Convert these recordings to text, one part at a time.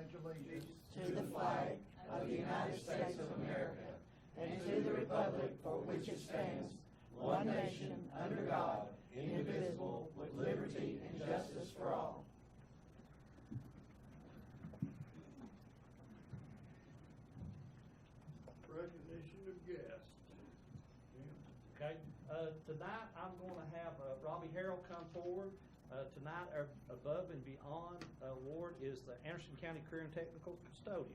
pledge allegiance to the flag of the United States of America and to the republic for which it stands, one nation, under God, indivisible, with liberty and justice for all. Recognition of guests. Okay, tonight I'm going to have Robbie Harrell come forward. Tonight our Above and Beyond award is the Anderson County Career and Technical Custodians.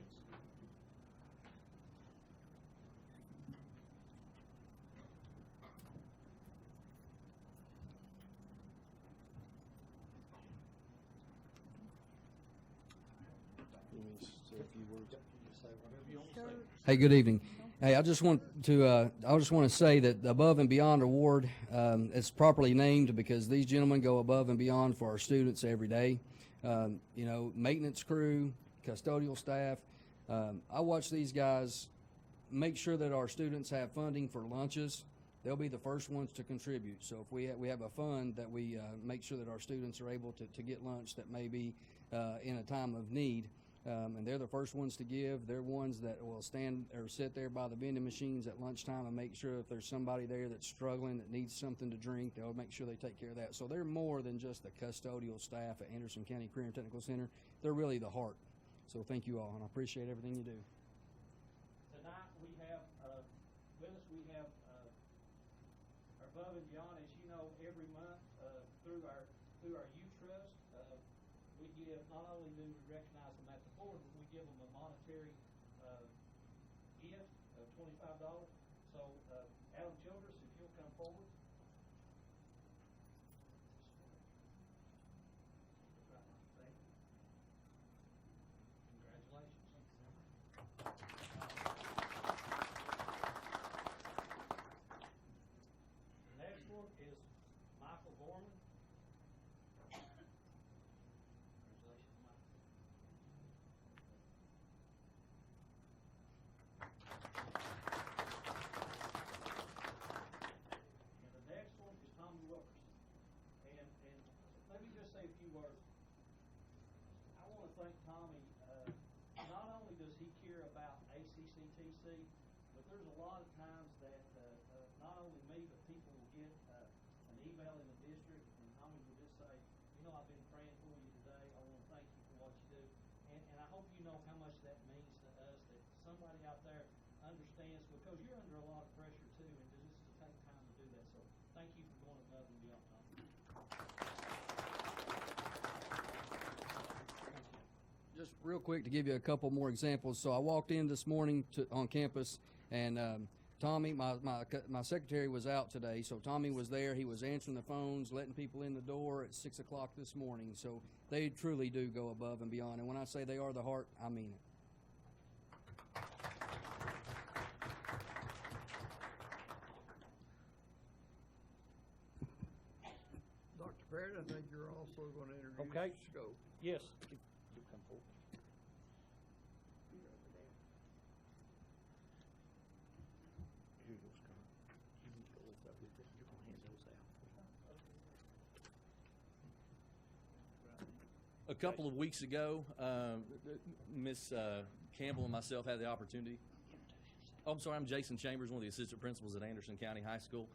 Hey, good evening. Hey, I just want to say that the Above and Beyond Award is properly named because these gentlemen go above and beyond for our students every day. Maintenance crew, custodial staff. I watch these guys make sure that our students have funding for lunches. They'll be the first ones to contribute. So if we have a fund that we make sure that our students are able to get lunch that may be in a time of need. And they're the first ones to give. They're ones that will stand or sit there by the vending machines at lunchtime and make sure if there's somebody there that's struggling that needs something to drink, they'll make sure they take care of that. So they're more than just the custodial staff at Anderson County Career and Technical Center. They're really the heart. So thank you all, and I appreciate everything you do. Tonight we have with us, we have our Above and Beyond. As you know, every month through our youth trust, we give, not only do we recognize them at the board, but we give them a monetary gift of $25. So Adam Childress, if you'll come forward. The next one is Michael Gorman. Congratulations, Michael. And the next one is Tommy Wilkerson. And let me just say a few words. I want to thank Tommy. Not only does he care about ACCTC, but there's a lot of times that not only me, but people will get an email in the district, and Tommy will just say, I've been praying for you today. I want to thank you for what you do. And I hope you know how much that means to us, that somebody out there understands, because you're under a lot of pressure too, and just to take time to do that. So thank you for going above and beyond, Tommy. Just real quick to give you a couple more examples. So I walked in this morning on campus, and Tommy, my secretary, was out today. So Tommy was there. He was answering the phones, letting people in the door at 6 o'clock this morning. So they truly do go above and beyond. And when I say they are the heart, I mean it. Dr. Parrott, I think you're also going to introduce Okay. Scope. Yes. You come forward. A couple of weeks ago, Miss Campbell and myself had the opportunity. Oh, I'm sorry, I'm Jason Chambers, one of the assistant principals at Anderson County High School.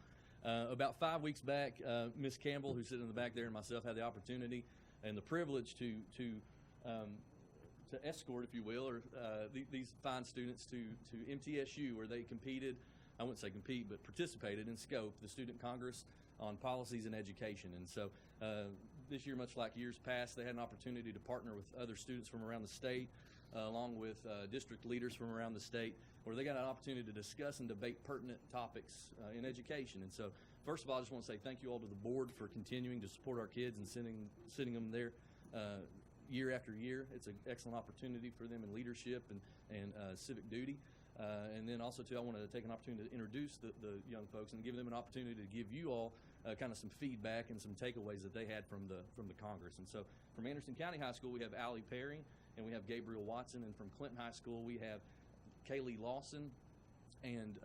About 5 weeks back, Miss Campbell, who's sitting in the back there, and myself had the opportunity and the privilege to escort, if you will, or these fine students to MTSU, where they competed. I wouldn't say compete, but participated in SCOPE, the Student Congress on Policies and Education. And so this year, much like years past, they had an opportunity to partner with other students from around the state, along with district leaders from around the state, where they got an opportunity to discuss and debate pertinent topics in education. And so, first of all, I just want to say thank you all to the board for continuing to support our kids and sending them there year after year. It's an excellent opportunity for them in leadership and civic duty. And then also, too, I want to take an opportunity to introduce the young folks and give them an opportunity to give you all kind of some feedback and some takeaways that they had from the Congress. And so from Anderson County High School, we have Allie Perry and we have Gabriel Watson. And from Clinton High School, we have Kaylee Lawson and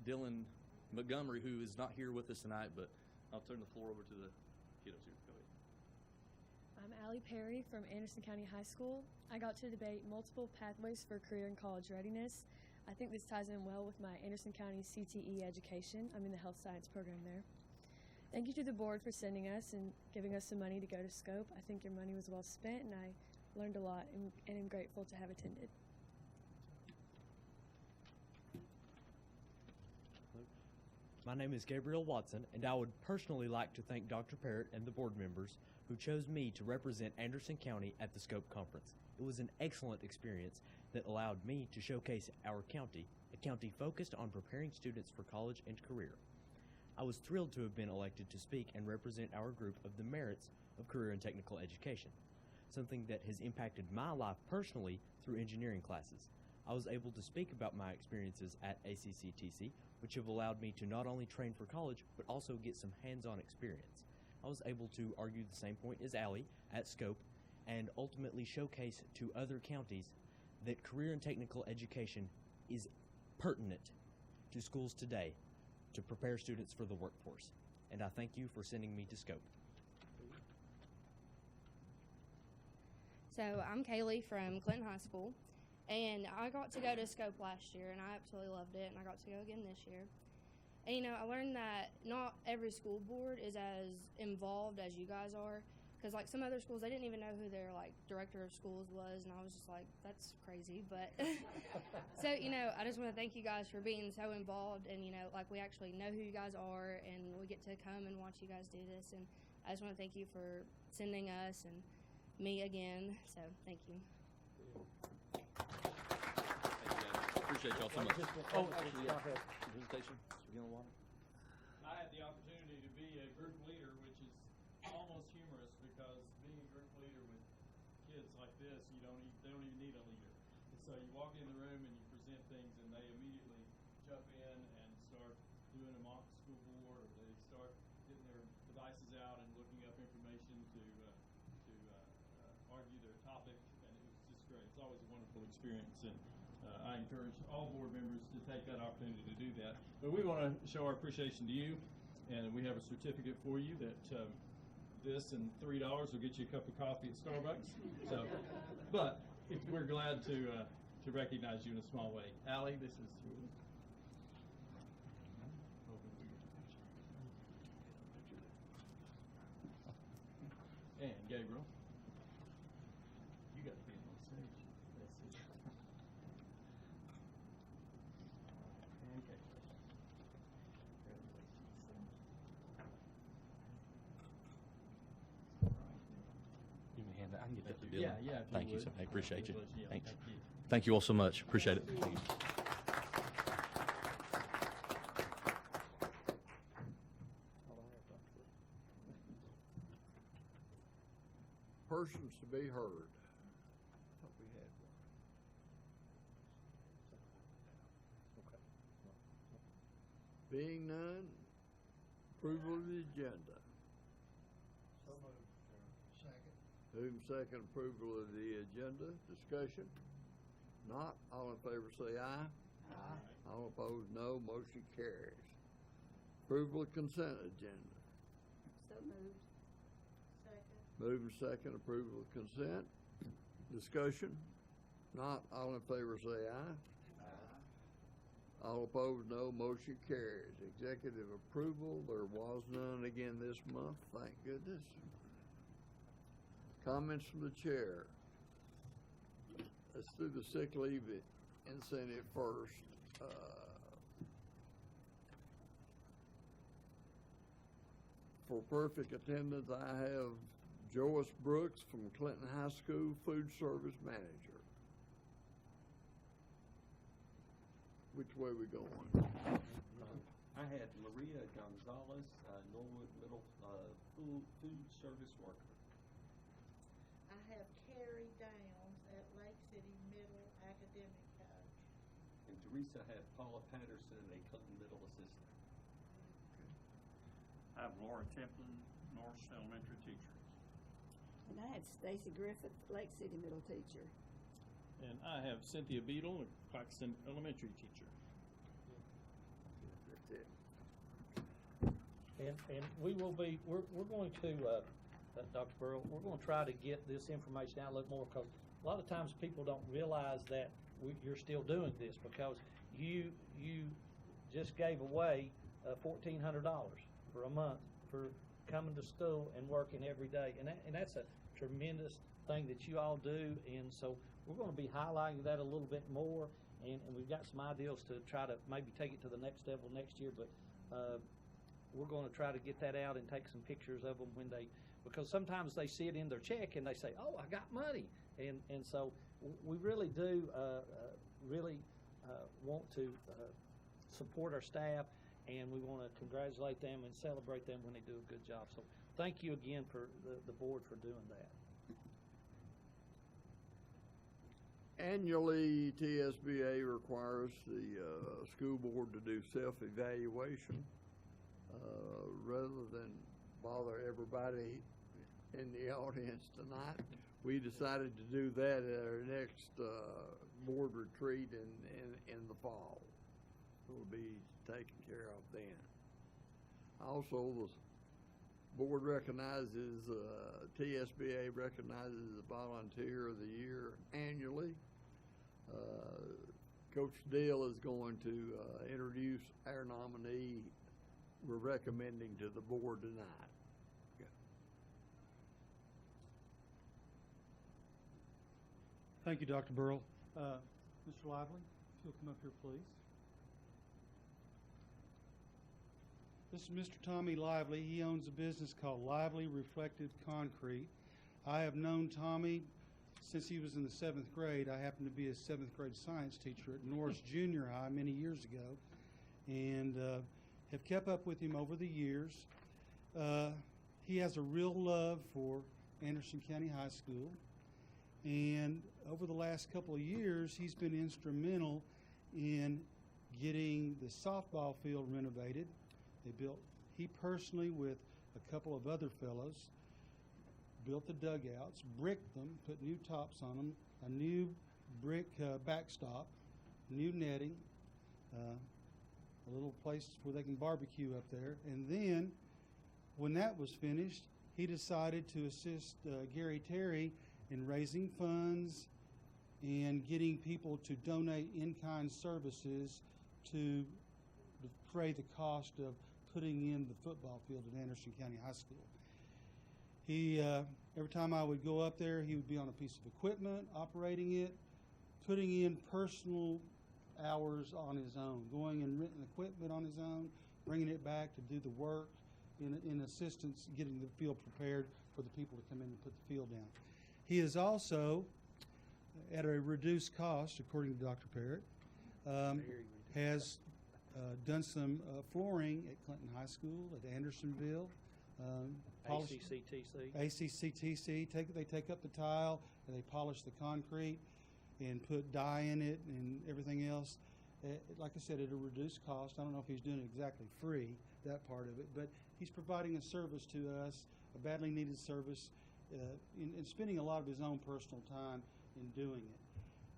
Dylan Montgomery, who is not here with us tonight, but I'll turn the floor over to the kiddos here. Go ahead. I'm Allie Perry from Anderson County High School. I got to debate multiple pathways for career and college readiness. I think this ties in well with my Anderson County CTE education. I'm in the health science program there. Thank you to the board for sending us and giving us some money to go to Scope. I think your money was well spent, and I learned a lot and am grateful to have attended. My name is Gabriel Watson, and I would personally like to thank Dr. Parrott and the board members who chose me to represent Anderson County at the Scope Conference. It was an excellent experience that allowed me to showcase our county, a county focused on preparing students for college and career. I was thrilled to have been elected to speak and represent our group of the merits of career and technical education, something that has impacted my life personally through engineering classes. I was able to speak about my experiences at ACCTC, which have allowed me to not only train for college, but also get some hands-on experience. I was able to argue the same point as Allie at Scope and ultimately showcase to other counties that career and technical education is pertinent to schools today to prepare students for the workforce. And I thank you for sending me to Scope. So I'm Kaylee from Clinton High School, and I got to go to Scope last year, and I absolutely loved it, and I got to go again this year. And, you know, I learned that not every school board is as involved as you guys are, because, like, some other schools, they didn't even know who their, like, director of schools was, and I was just like, that's crazy, but so, you know, I just want to thank you guys for being so involved, and, you know, like, we actually know who you guys are, and we get to come and watch you guys do this, and I just want to thank you for sending us and me again, so thank you. Thank you, guys. Appreciate y'all so much. Oh, actually, yeah. Presentation. Begin on water. I had the opportunity to be a group leader, which is almost humorous because being a group leader with kids like this, they don't even need a leader. And so you walk in the room and you present things, and they immediately jump in and start doing a mock school board, or they start getting their devices out and looking up information to argue their topic, and it was just great. It's always a wonderful experience, and I encourage all board members to take that opportunity to do that. But we want to show our appreciation to you, and we have a certificate for you that this and $3 will get you a cup of coffee at Starbucks. So, but we're glad to recognize you in a small way. Allie, this is yours. And Gabriel. You got to be on stage. That's it. And Gabriel. You can hand that. I can get that to Yeah, Dylan. yeah. if Thank you, would. sir. I appreciate you. Yeah, Thanks. Thank you. Thank you all so much. Appreciate it. Persons to be heard. Thought we had one. Being none, approval of the agenda. So moved, sir. Second. Move second approval of the agenda. Discussion? Not. All in favor say aye. Aye. All opposed, no. Motion carries. Approval of consent agenda. So moved. Second. Move second approval of consent. Discussion? Not. All in favor say aye. All opposed, no. Motion carries. Executive approval, there was none again this month, thank goodness. Comments from the chair. Let's do the sick leave incentive first. For perfect attendance, I have Joyce Brooks from Clinton High School, Food Service Manager. Which way we going? I had Maria Gonzalez, Norwood Middle food service worker. I have Carrie Downs at Lake City Middle Academic Coach. And Teresa had Paula Patterson, a Clinton Middle assistant. I have Laura Templin, North Elementary teacher. And I had Stacy Griffith, Lake City Middle teacher. And I have Cynthia Beadle, a Claxton Elementary teacher. That's it. And we will be, we're going to Dr. Burrow, we're gonna try to get this information out a little more, because a lot of times people don't realize that you're still doing this, because you just gave away $1,400 for a month for coming to school and working every day, and that's a tremendous thing that you all do, and so we're going to be highlighting that a little bit more, and we've got some ideas to try to maybe take it to the next level next year, but we're going to try to get that out and take some pictures of them because sometimes they see it in their check and they say, oh, I got money, and so we really do want to support our staff, and we want to congratulate them and celebrate them when they do a good job. So thank you again for the board for doing that. Annually, TSBA requires the school board to do self-evaluation. Rather than bother everybody in the audience tonight, we decided to do that at our next board retreat in the fall. It will be taken care of then. Also, the board recognizes, TSBA recognizes the Volunteer of the Year annually. Coach Deal is going to introduce our nominee we're recommending to the board tonight. Thank you, Dr. Burrell. Mr. Lively, if you'll come up here, please. This is Mr. Tommy Lively. He owns a business called Lively Reflective Concrete. I have known Tommy since he was in the 7th grade. I happened to be a 7th grade science teacher at Norris Junior High many years ago, and have kept up with him over the years. He has a real love for Anderson County High School, and over the last couple of years, he's been instrumental in getting the softball field renovated. He personally, with a couple of other fellows, built the dugouts, bricked them, put new tops on them, a new brick backstop, new netting, a little place where they can barbecue up there. And then, when that was finished, he decided to assist Gary Terry in raising funds and getting people to donate in-kind services to defray the cost of putting in the football field at Anderson County High School. He, every time I would go up there, he would be on a piece of equipment, operating it, putting in personal hours on his own, going and renting equipment on his own, bringing it back to do the work in assistance, getting the field prepared for the people to come in and put the field down. He is also, at a reduced cost, according to Dr. Parrott, has done some flooring at Clinton High School, at Andersonville. ACCTC. They take up the tile and they polish the concrete and put dye in it and everything else. Like I said, at a reduced cost. I don't know if he's doing it exactly free, that part of it, but he's providing a service to us, a badly needed service, and spending a lot of his own personal time in doing it.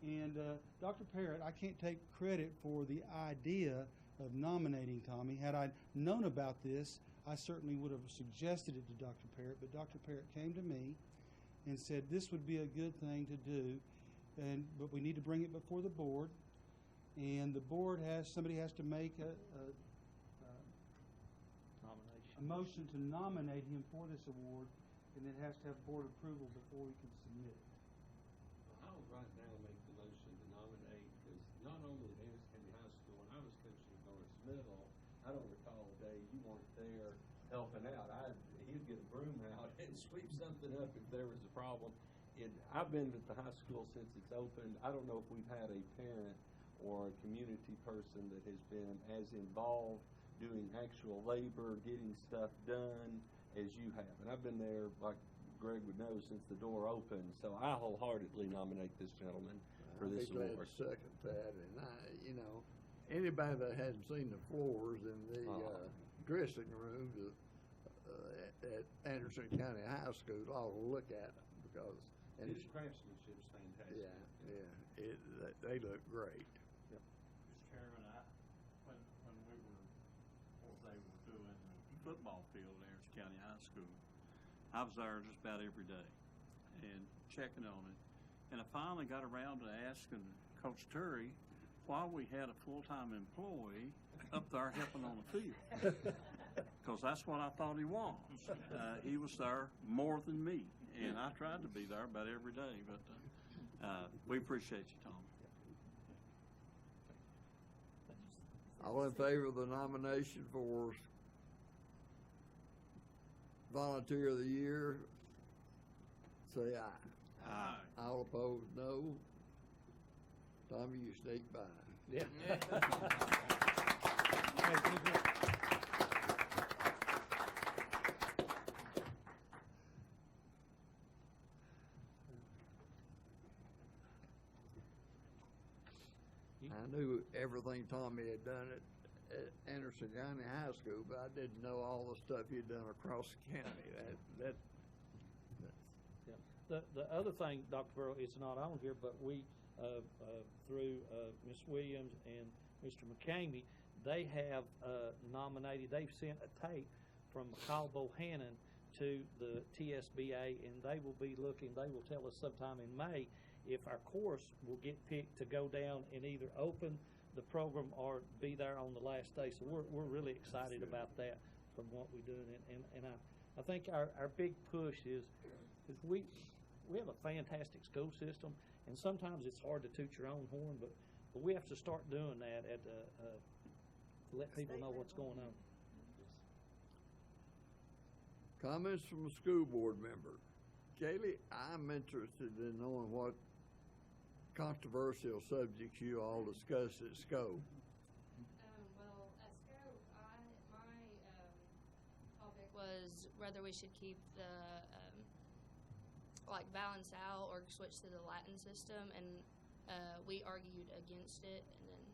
And Dr. Parrott, I can't take credit for the idea of nominating Tommy. Had I known about this, I certainly would have suggested it to Dr. Parrott, but Dr. Parrott came to me and said this would be a good thing to do, but we need to bring it before the board, and the board somebody has to make a motion to nominate him for this award, and it has to have board approval before we can submit it. I would right now make the motion to nominate, because not only at Anderson County High School, when I was coaching at Norris Middle, I don't recall a day you weren't there helping out. He'd get a broom out and sweep something up if there was a problem. I've been at the high school since it's opened. I don't know if we've had a parent or a community person that has been as involved doing actual labor, getting stuff done as you have. And I've been there, like Greg would know, since the door opened. So I wholeheartedly nominate this gentleman for this award. I'd be glad to second that. And anybody that hadn't seen the floors in the dressing rooms at Anderson County High School ought to look at them, because His craftsmanship is fantastic. Yeah, they look great. Mr. Chairman, when they were doing the football field at Anderson County High School, I was there just about every day and checking on it. And I finally got around to asking Coach Terry why we had a full-time employee up there helping on the field. Because that's what I thought he was. He was there more than me, and I tried to be there about every day. But we appreciate you, Tom. All in favor of the nomination for Volunteer of the Year, say aye. Aye. All opposed, no. Tommy, you sneak by. Yeah. I knew everything Tommy had done at Anderson County High School, but I didn't know all the stuff he'd done across the county. The other thing, Dr. Burrow, it's not on here, but we, through Ms. Williams and Mr. McCamey, they have nominated, they've sent a tape from McCall Bohannon to the TSBA, and they will be looking, they will tell us sometime in May if our course will get picked to go down and either open the program or be there on the last day. So we're really excited about that from what we're doing. And I think our big push is we have a fantastic school system, and sometimes it's hard to toot your own horn, but we have to start doing that to let people know what's going on. Comments from a school board member. Kaylee, I'm interested in knowing what controversial subjects you all discuss at SCO. Well, at SCO, my topic was whether we should keep the like Valencial or switch to the Latin system, and we argued against it, and then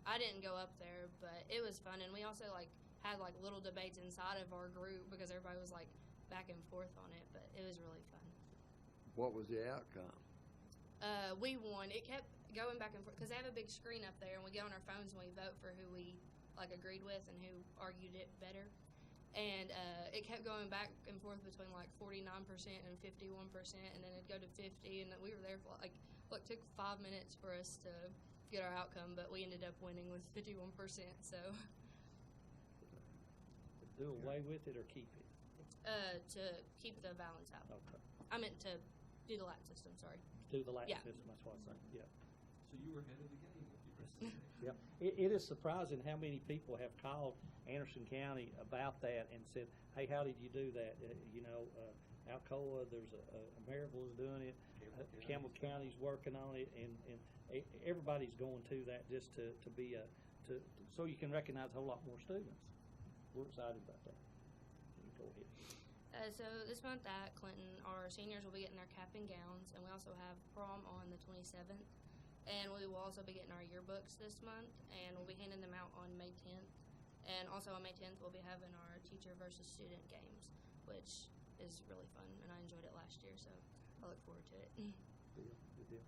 I didn't go up there, but it was fun, and we also had little debates inside of our group because everybody was back and forth on it, but it was really fun. What was the outcome? We won. It kept going back and forth because they have a big screen up there, and we get on our phones and we vote for who we agreed with and who argued it better. And it kept going back and forth between 49% and 51%, and then it'd go to 50, and then we were there for it took 5 minutes for us to get our outcome, but we ended up winning with 51%. So do away with it or keep it? To keep the Valencial. Okay. I meant to do the Latin system. Sorry. Do the Latin Yeah. system. That's what I'm saying. Yeah. So you were ahead of the game with your presentation. Yep. It is surprising how many people have called Anderson County about that and said, "Hey, how did you do that?" Alcoa, there's a Maryville is doing it. Campbell County's working on it, and everybody's going to that just to be so you can recognize a whole lot more students. We're excited about that. Go ahead. So this month at Clinton, our seniors will be getting their cap and gowns, and we also have prom on the 27th. And we will also be getting our yearbooks this month, and we'll be handing them out on May 10th. And also on May 10th, we'll be having our teacher versus student games, which is really fun, and I enjoyed it last year, so I look forward to it. Good deal.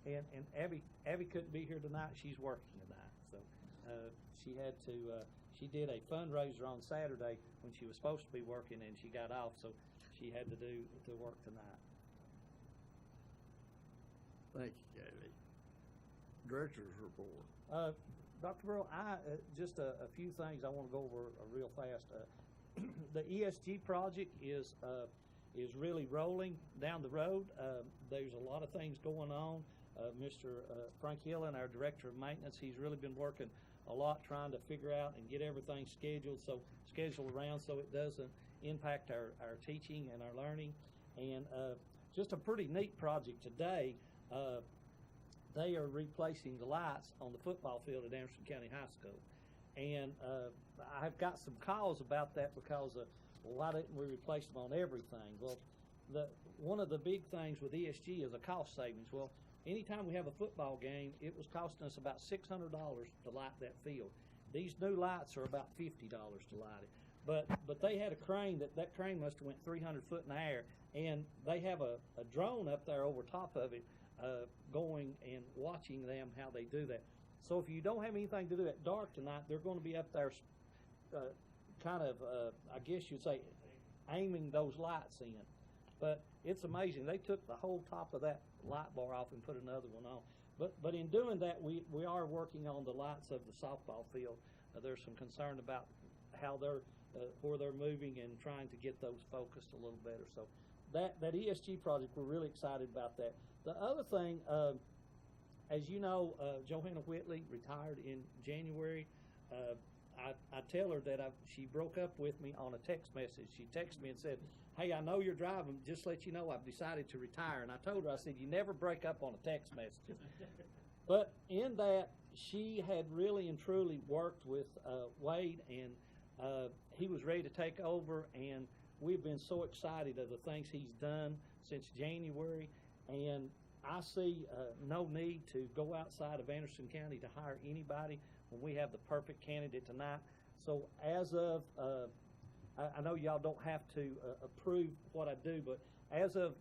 And Abby couldn't be here tonight. She's working tonight, so she had to. She did a fundraiser on Saturday when she was supposed to be working, and she got off, so she had to work tonight. Thank you, Kaylee. Director's report. Dr. Burrow, just a few things I want to go over real fast. The ESG project is really rolling down the road. There's a lot of things going on. Mr. Frank Hillen, our director of maintenance, he's really been working a lot trying to figure out and get everything scheduled around so it doesn't impact our teaching and our learning. And just a pretty neat project today. They are replacing the lights on the football field at Anderson County High School. And I've got some calls about that because why didn't we replace them on everything? Well, one of the big things with ESG is a cost savings. Well, anytime we have a football game, it was costing us about $600 to light that field. These new lights are about $50 to light it. But they had a crane, that crane must have went 300 foot in the air, and they have a drone up there over top of it going and watching them how they do that. So if you don't have anything to do at dark tonight, they're going to be up there kind of, I guess you'd say, aiming those lights in. But it's amazing. They took the whole top of that light bar off and put another one on. But in doing that, we are working on the lights of the softball field. There's some concern about how they're where they're moving and trying to get those focused a little better. So that ESG project, we're really excited about that. The other thing, as you know, Johanna Whitley retired in January. I tell her that she broke up with me on a text message. She texted me and said, "Hey, I know you're driving. Just let you know I've decided to retire." And I told her, I said, "You never break up on a text message." But in that, she had really and truly worked with Wade, and he was ready to take over. And we've been so excited of the things he's done since January. And I see no need to go outside of Anderson County to hire anybody when we have the perfect candidate tonight. So as of, I know y'all don't have to approve what I do, but as of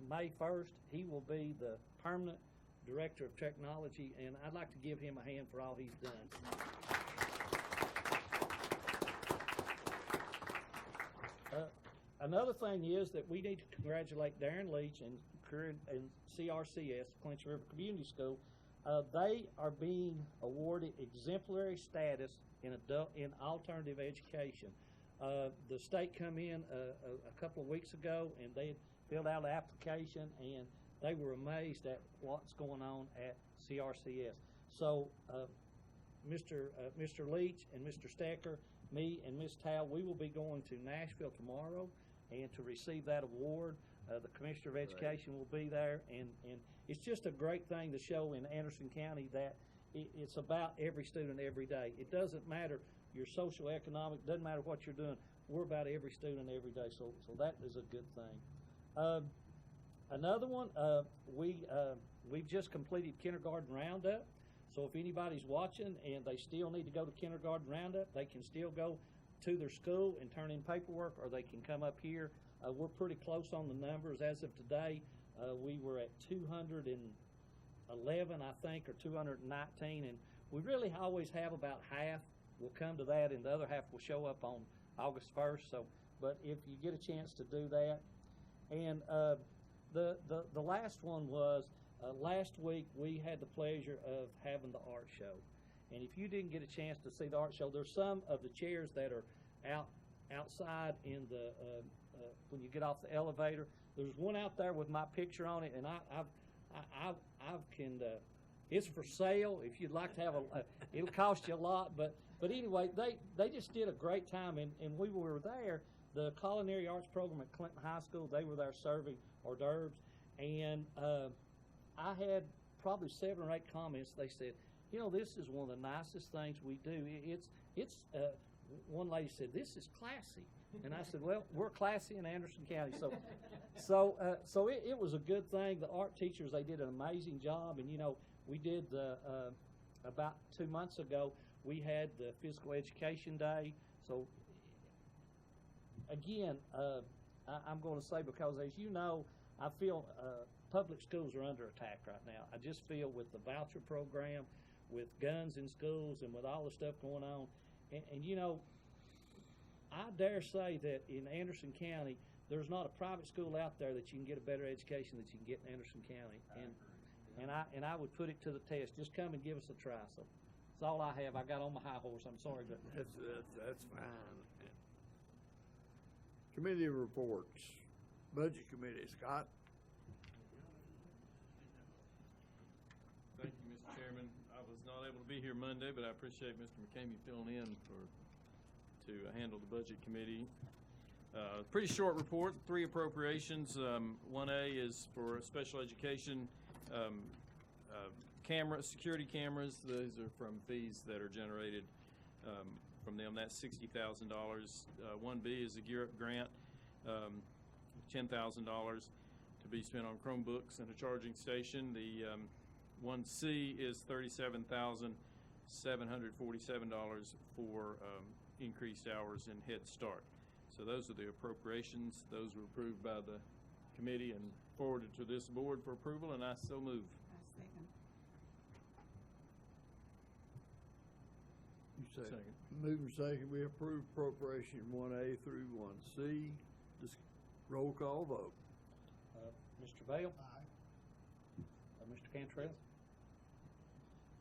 May 1st, he will be the permanent Director of Technology, and I'd like to give him a hand for all he's done. Another thing is that we need to congratulate Darren Leach and CRCS, Clinch River Community School. They are being awarded exemplary status in alternative education. The state come in a couple of weeks ago, and they had filled out an application, and they were amazed at what's going on at CRCS. So Mr. Leach and Mr. Stecker, me and Ms. Towle, we will be going to Nashville tomorrow and to receive that award. The Commissioner of Education will be there, and it's just a great thing to show in Anderson County that it's about every student every day. It doesn't matter your social, economic, doesn't matter what you're doing. We're about every student every day, so that is a good thing. Another one, we've just completed Kindergarten Roundup. So if anybody's watching and they still need to go to Kindergarten Roundup, they can still go to their school and turn in paperwork, or they can come up here. We're pretty close on the numbers. As of today, we were at 211, I think, or 219, and we really always have about half will come to that, and the other half will show up on August 1st. So, but if you get a chance to do that. And the last one was, last week we had the pleasure of having the art show. And if you didn't get a chance to see the art show, there's some of the chairs that are outside in the when you get off the elevator. There's one out there with my picture on it, and I can. It's for sale if you'd like to have it'll cost you a lot, but anyway, they just did a great time, and we were there. The Culinary Arts Program at Clinton High School, they were there serving hors d'oeuvres, and I had probably 7 or 8 comments. They said, "You know, this is one of the nicest things we do. It's one lady said, 'This is classy.'" And I said, "Well, we're classy in Anderson County." So it was a good thing. The art teachers, they did an amazing job. And, you know, we did about 2 months ago, we had the Physical Education Day. So, again, I'm going to say, because as you know, I feel public schools are under attack right now. I just feel with the voucher program, with guns in schools, and with all the stuff going on. And you know, I dare say that in Anderson County, there's not a private school out there that you can get a better education that you can get in Anderson County. And I would put it to the test. Just come and give us a try. So that's all I have. I got on my high horse. I'm sorry, but that's fine. Committee reports. Budget Committee, Scott. Thank you, Mr. Chairman. I was not able to be here Monday, but I appreciate Mr. McCamey filling in to handle the Budget Committee. Pretty short report, 3 appropriations. 1A is for special education security cameras. Those are from fees that are generated from them. That's $60,000. 1B is a Gear Up grant, $10,000 to be spent on Chromebooks and a charging station. The 1C is $37,747 for increased hours in Head Start. So those are the appropriations. Those were approved by the committee and forwarded to this board for approval, and I so move. You second. Moving second, we approve appropriation 1A through 1C. Roll call vote. Mr. Bale? Aye. Mr. Cantrell?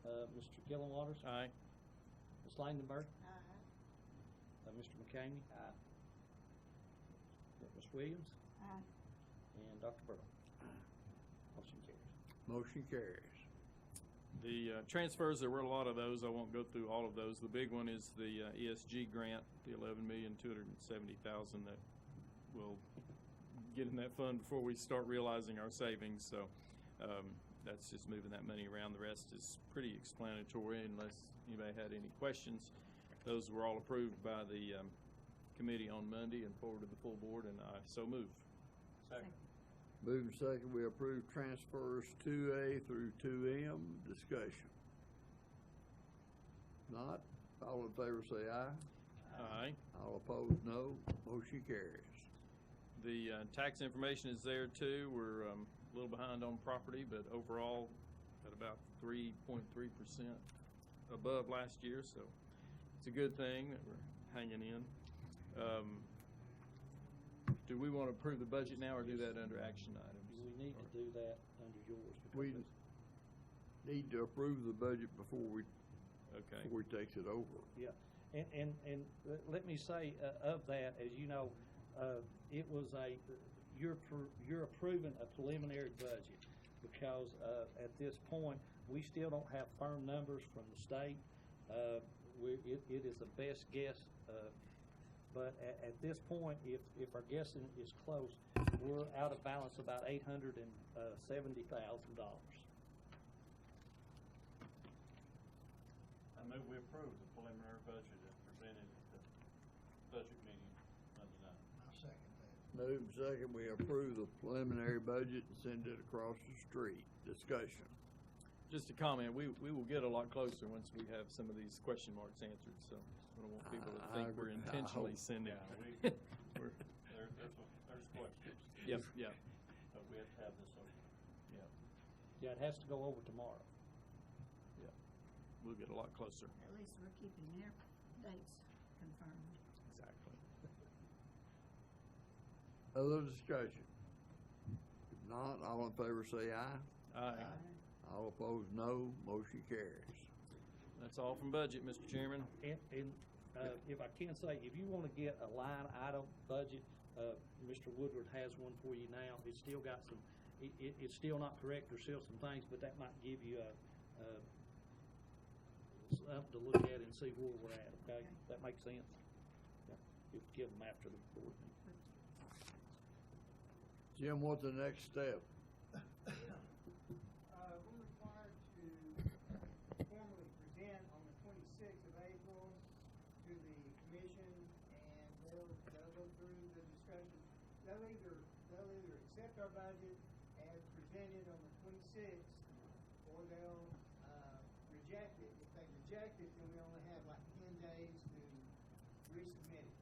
Mr. Gillenwaters? Aye. Ms. Langdenberg? Aye. Mr. McCamey? Aye. Ms. Williams? Aye. And Dr. Burrow? Motion carries. Motion carries. The transfers, there were a lot of those. I won't go through all of those. The big one is the ESG grant, the $11,270,000 that will get in that fund before we start realizing our savings. So that's just moving that money around. The rest is pretty explanatory unless anybody had any questions. Those were all approved by the committee on Monday and forward to the full board, and I so move. Second. Moving second, we approve transfers 2A through 2M. Discussion. Not, all in favor say aye. Aye. All opposed, no. Motion carries. The tax information is there too. We're a little behind on property, but overall at about 3.3% above last year, so it's a good thing that we're hanging in. Do we want to approve the budget now or do that under action items? We need to do that under yours. because We it's- need to approve the budget before we takes it over. Yeah, and let me say, of that, as you know, it was you're approving a preliminary budget because, at this point, we still don't have firm numbers from the state. It is a best guess, but at this point, if our guessing is close, we're out of balance about $870,000. I move we approve the preliminary budget as presented at the budget meeting Monday night. I'll second that. Moving second, we approve the preliminary budget and send it across the street. Discussion. Just a comment, we will get a lot closer once we have some of these question marks answered, so I don't want people to think we're I intentionally hope. sending. Yeah, We're- there's questions. Yep, yeah, But we have to have this open. yeah, Yeah, it has to go over tomorrow. yeah. We'll get a lot closer. At least we're keeping their dates confirmed. Exactly. Other discussion? If not, all in favor say aye. Aye. All opposed, no. Motion carries. That's all from budget, Mr. Chairman. And if I can say, if you want to get a line item budget, Mr. Woodward has one for you now. It's still got some, it's still not correct. There's still some things, but that might give you something to look at and see where we're at, okay? That makes sense? Yeah. You can give them after the board meeting. Jim, what's the next step? We're required to formally present on the 26th of April to the commission, and they'll go through the discussion. They'll either accept our budget as presented on the 26th, or they'll reject it. If they reject it, then we only have like 10 days to resubmit it.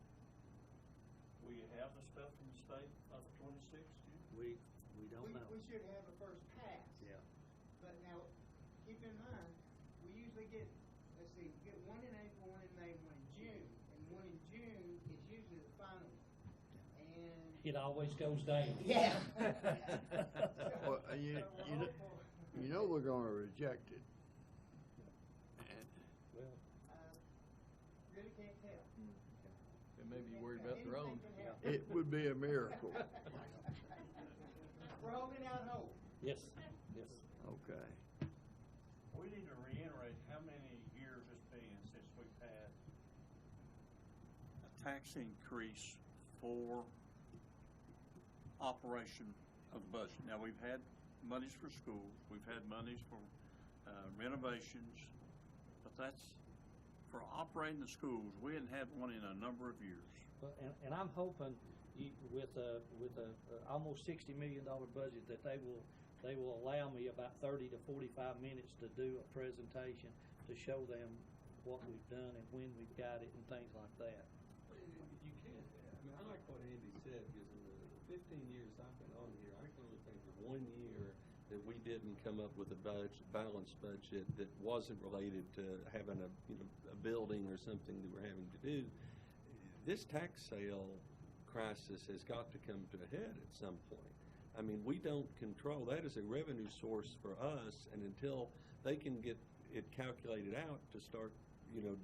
We have the stuff from the state of the 26th? We don't know. We should have a first pass. Yeah. But now, keep in mind, we usually get, we get one in April, one in May, one in June. And one in June is usually the final one. And. It always goes down. Yeah. Well, you know they're gonna reject it. And Well, Really can't tell. They may be worried about their own. Anything can happen. it would be a miracle. We're holding out hope. yes, yes. Okay. We need to reiterate how many years it's been since we've had a tax increase for operation of the budget. Now, we've had monies for schools, we've had monies for renovations, but that's for operating the schools. We hadn't had one in a number of years. Well, and I'm hoping with a almost $60 million budget that they will allow me about 30 to 45 minutes to do a presentation to show them what we've done and when we've got it and things like that. You can't, I mean, I like what Andy said, because in the 15 years I've been on here, I can only think of 1 year that we didn't come up with a balanced budget that wasn't related to having a building or something that we're having to do. This tax sale crisis has got to come to a head at some point. I mean, we don't control, that is a revenue source for us, and until they can get it calculated out to start,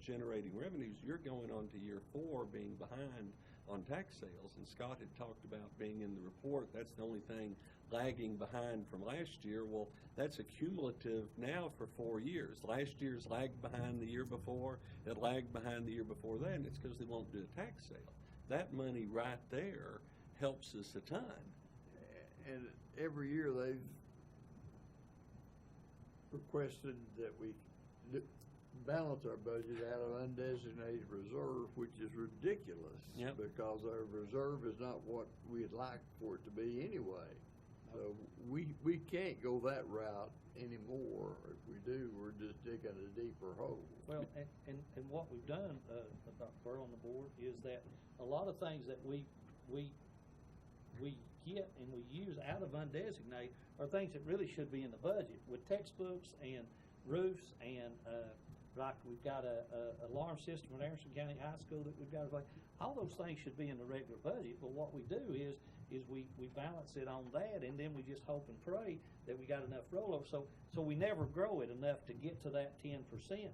generating revenues, you're going on to year 4 being behind on tax sales. And Scott had talked about being in the report, that's the only thing lagging behind from last year. Well, that's a cumulative now for 4 years. Last year's lagged behind the year before, it lagged behind the year before that, and it's because they won't do a tax sale. That money right there helps us a ton. And every year they've requested that we balance our budget out of undesignated reserve, which is ridiculous. Yep. Because our reserve is not what we'd like for it to be anyway. So we can't go that route anymore. If we do, we're just digging a deeper hole. Well, and what we've done, Dr. Burl on the board, is that a lot of things that we get and we use out of undesignated are things that really should be in the budget, with textbooks and roofs and like we've got a alarm system at Anderson County High School that we've got to, all those things should be in the regular budget. But what we do is we balance it on that, and then we just hope and pray that we got enough rollover. So we never grow it enough to get to that 10%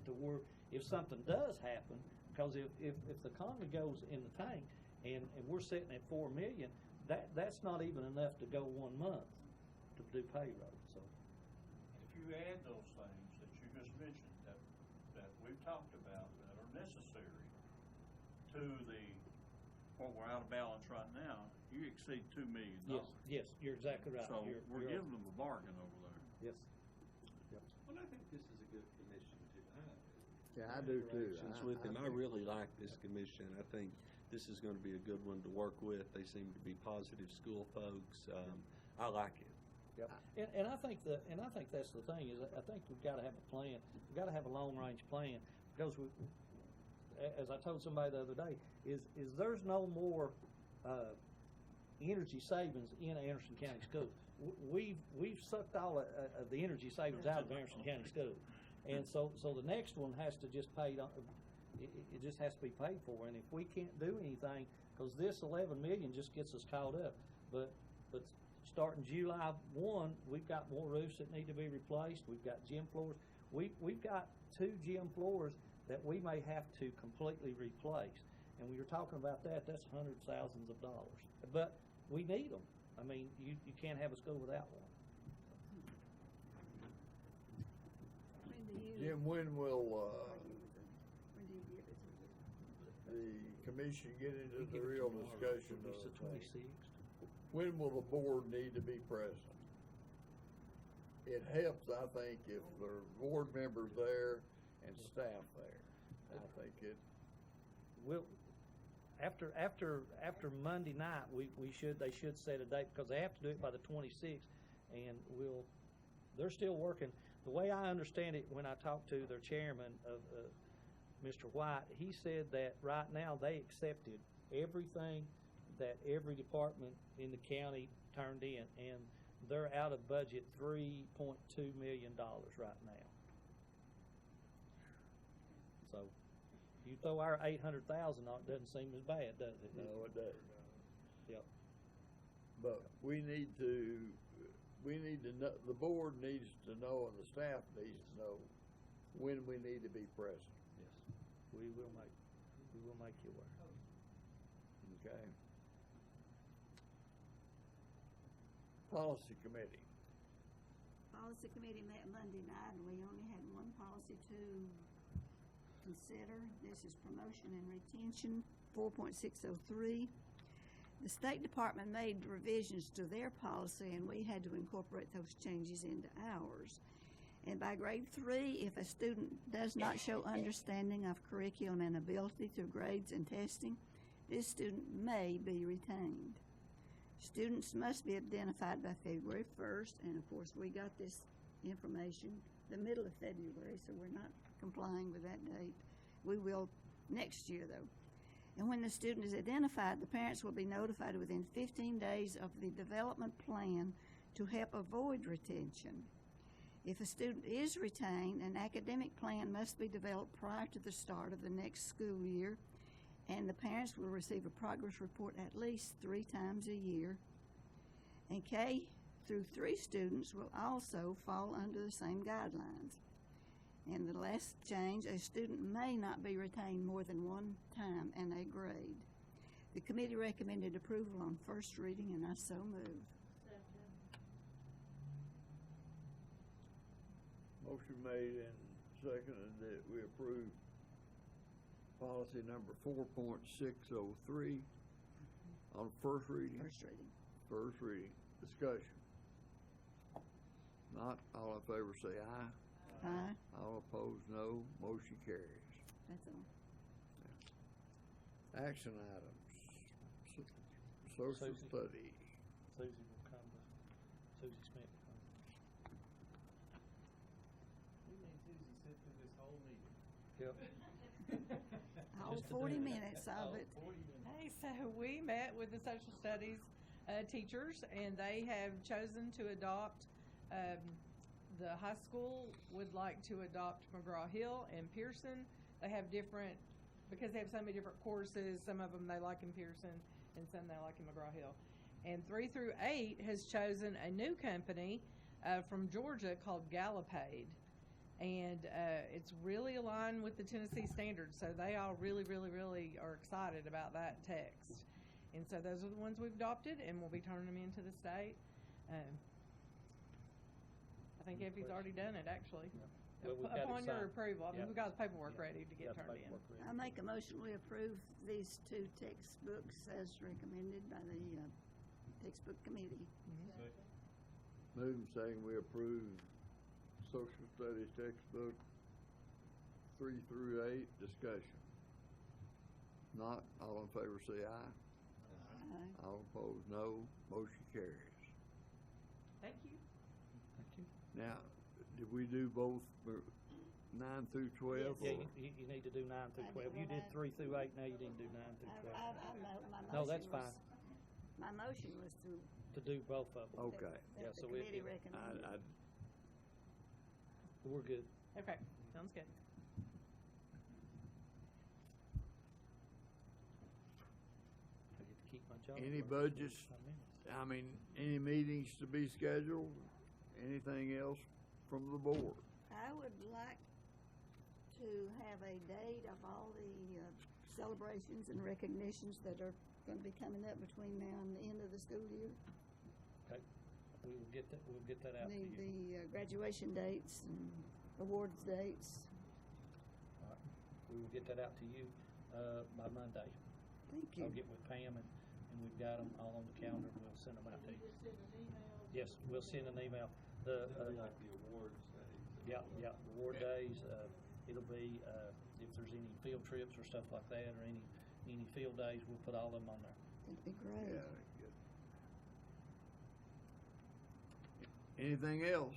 to where if something does happen, because if the economy goes in the tank and we're sitting at $4 million, that's not even enough to go 1 month to do payroll. So If you add those things that you just mentioned that we've talked about that are necessary to what we're out of balance right now, you exceed $2 million. Yes, you're exactly right. So we're giving them a bargain over there. Yes. Well, I think this is a good commission too. Yeah, I do too. With him, I really like this commission. I think this is going to be a good one to work with. They seem to be positive school folks. I like it. Yep. And I think that's the thing is I think we've got to have a plan. We've got to have a long range plan because as I told somebody the other day, is there's no more energy savings in Anderson County Schools. We've sucked all of the energy savings out of Anderson County Schools, and so the next one has to just pay. It just has to be paid for, and if we can't do anything, because this 11 million just gets us caught up, but starting July 1, we've got more roofs that need to be replaced. We've got gym floors. We've got 2 gym floors that we may have to completely replace. And when you're talking about that, that's hundreds of thousands of dollars. But we need them. I mean, you can't have a school without one. Jim, when will the commission get into the real discussion of It's the 26th. when will the board need to be present? It helps, I think, if there are board members there and staff there. I think it. We'll after Monday night, they should set a date because they have to do it by the 26th, and they're still working. The way I understand it, when I talked to their chairman of Mr. White, he said that right now they accepted everything that every department in the county turned in, and they're out of budget $3.2 million right now. So you throw our 800,000 on it, doesn't seem as bad, does it? No, it doesn't. Yep. But we need to know, the board needs to know and the staff needs to know when we need to be present. Yes. We will make you aware. Okay. Policy Committee. Policy Committee met Monday night, and we only had one policy to consider. This is promotion and retention, 4.603. The State Department made revisions to their policy, and we had to incorporate those changes into ours. And by grade 3, if a student does not show understanding of curriculum and ability through grades and testing, this student may be retained. Students must be identified by February 1st, and of course we got this information the middle of February, so we're not complying with that date. We will next year though. And when the student is identified, the parents will be notified within 15 days of the development plan to help avoid retention. If a student is retained, an academic plan must be developed prior to the start of the next school year, and the parents will receive a progress report at least 3 times a year. And K through 3 students will also fall under the same guidelines. And the last change, a student may not be retained more than 1 time in a grade. The committee recommended approval on first reading, and I so move. Motion made and seconded that we approve policy number 4.603 on first reading. First reading. First reading. Discussion. Not all in favor say aye. Aye. All opposed, no. Motion carries. That's all. Action items. Social Susie. study. Susie will come to, Susie Smith will come. We made Susie sit through this whole meeting. Yep. All Just to 40 do that. minutes of it. 40 minutes. Hey, so we met with the social studies teachers, and they have chosen to adopt, the high school would like to adopt McGraw-Hill and Pearson. They have different, because they have so many different courses, some of them they like in Pearson and some they like in McGraw-Hill. And 3 through 8 has chosen a new company from Georgia called Gallopade. And it's really aligned with the Tennessee standards, so they all really, really, really are excited about that text. And so those are the ones we've adopted, and we'll be turning them into the state. I think Effie's already done it, actually. Well, we've got it Upon your signed. approval, I mean, Yeah. we've got the paperwork Yeah. ready to get Got the turned in. paperwork ready. I make a motion we approve these 2 textbooks as recommended by the textbook committee. Moving second, we approve social studies textbook 3 through 8. Discussion. Not all in favor say aye. Aye. All opposed, no. Motion carries. Thank you. Thank you. Now, did we do both 9 through 12? Yeah, or- you need to do 9 through I 12. did You did that. 3 through 8, now you need to do 9 through 12. My No, motion that's was- fine. My motion was to. To do both of them. Okay. that Yeah, the so we- committee recommended. We're good. Okay, sounds good. I get to keep my job. Any for 45 budgets? minutes. I mean, any meetings to be scheduled? Anything else from the board? I would like to have a date of all the celebrations and recognitions that are going to be coming up between now and the end of the school year. Okay, we'll get that out to you. The graduation dates and awards dates. All right. We will get that out to you, by Monday. Thank you. I'll get with Pam and we've got them all on the calendar, and we'll send them out to you. Yes, we'll send an email. That'd be like the awards days. Yeah, award days, it'll be, if there's any field trips or stuff like that, or any field days, we'll put all of them on there. That'd be great. Yeah. Good. Anything else?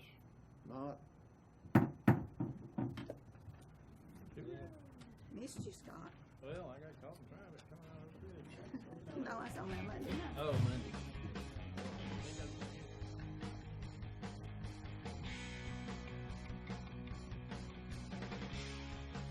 Not? Missed you, Scott. Well, I got caught in traffic coming out of the bridge. No, I saw that Monday night. Oh, Monday.